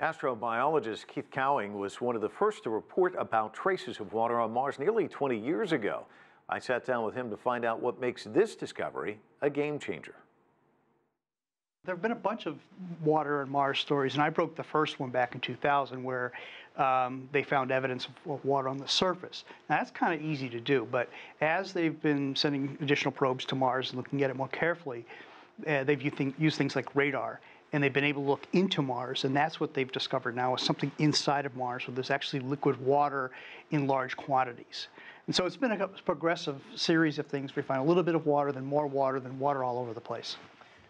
Astrobiologist Keith Cowing was one of the first to report about traces of water on Mars nearly 20 years ago. I sat down with him to find out what makes this discovery a game changer. There have been a bunch of water on Mars stories, and I broke the first one back in 2000 where they found evidence of water on the surface. Now, that's kind of easy to do, but as they've been sending additional probes to Mars and looking at it more carefully, they've used things like radar, and they've been able to look into Mars, and that's what they've discovered now is something inside of Mars where there's actually liquid water in large quantities. And so it's been a progressive series of things. We find a little bit of water, then more water, then water all over the place.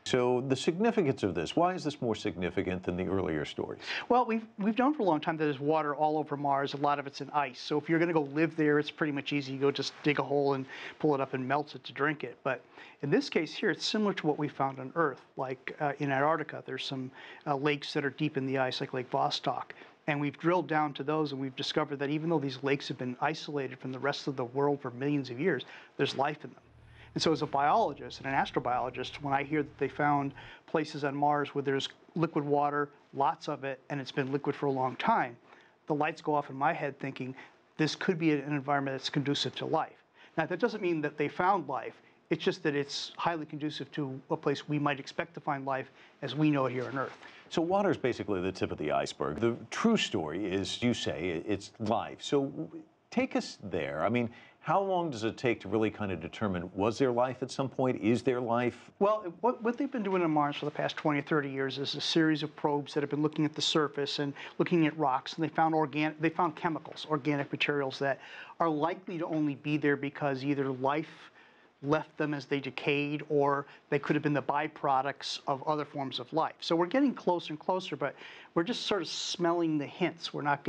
So the significance of this, why is this more significant than the earlier stories? Well, we've known for a long time that there's water all over Mars. A lot of it's in ice. So if you're going to go live there, it's pretty much easy. You go just dig a hole and pull it up and melt it to drink it. But in this case here, it's similar to what we found on Earth. Like in Antarctica, there's some lakes that are deep in the ice, like Lake Vostok. And we've drilled down to those, and we've discovered that even though these lakes have been isolated from the rest of the world for millions of years, there's life in them. And so as a biologist and an astrobiologist, when I hear that they found places on Mars where there's liquid water, lots of it, and it's been liquid for a long time, the lights go off in my head thinking this could be an environment that's conducive to life. Now, that doesn't mean that they found life. It's just that it's highly conducive to a place we might expect to find life as we know it here on Earth. So water is basically the tip of the iceberg. The true story is, you say, it's life. So take us there. I mean, how long does it take to really kind of determine, was there life at some point? Is there life? Well, what they've been doing on Mars for the past 20 or 30 years is a series of probes that have been looking at the surface and looking at rocks, and they found chemicals, organic materials that are likely to only be there because either life left them as they decayed, or they could have been the byproducts of other forms of life. So we're getting closer and closer, but we're just sort of smelling the hints. We're not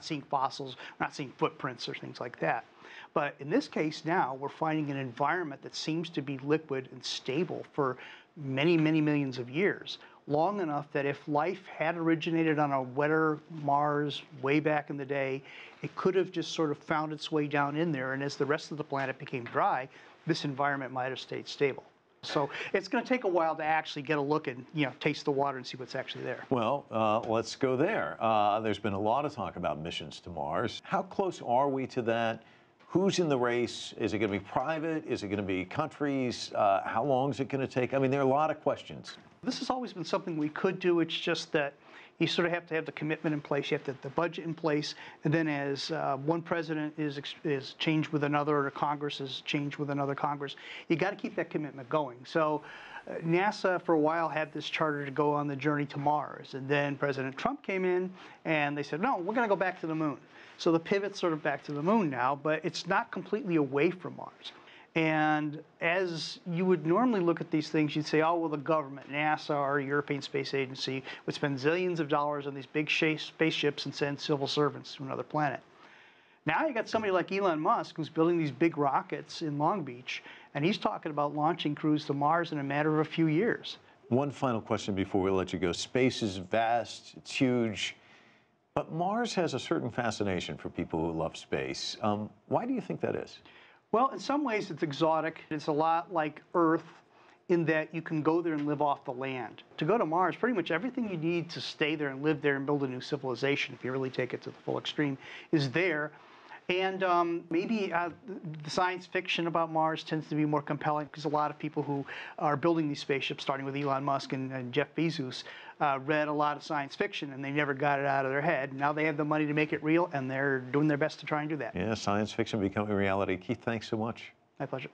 seeing fossils, we're not seeing footprints or things like that. But in this case now, we're finding an environment that seems to be liquid and stable for many, many millions of years, long enough that if life had originated on a wetter Mars way back in the day, it could have just sort of found its way down in there, and as the rest of the planet became dry, this environment might have stayed stable. So it's going to take a while to actually get a look and, taste the water and see what's actually there. Well, let's go there. There's been a lot of talk about missions to Mars. How close are we to that? Who's in the race? Is it going to be private? Is it going to be countries? How long is it going to take? I mean, there are a lot of questions. This has always been something we could do. It's just that you sort of have to have the commitment in place. You have to have the budget in place. And then as one president is changed with another, or Congress is changed with another Congress, you got to keep that commitment going. So NASA for a while had this charter to go on the journey to Mars. And then President Trump came in and they said, no, we're going to go back to the moon. So the pivot's sort of back to the moon now, but it's not completely away from Mars. And as you would normally look at these things, you'd say, oh, well, the government, NASA or European Space Agency, would spend zillions of dollars on these big spaceships and send civil servants to another planet. Now you got somebody like Elon Musk who's building these big rockets in Long Beach, and he's talking about launching crews to Mars in a matter of a few years. One final question before we let you go. Space is vast, it's huge, but Mars has a certain fascination for people who love space. Why do you think that is? Well, in some ways it's exotic. It's a lot like Earth in that you can go there and live off the land. To go to Mars, pretty much everything you need to stay there and live there and build a new civilization, if you really take it to the full extreme, is there. And maybe the science fiction about Mars tends to be more compelling because a lot of people who are building these spaceships, starting with Elon Musk and Jeff Bezos, read a lot of science fiction and they never got it out of their head. Now they have the money to make it real, and they're doing their best to try and do that. Yeah, science fiction becoming reality. Keith, thanks so much. My pleasure.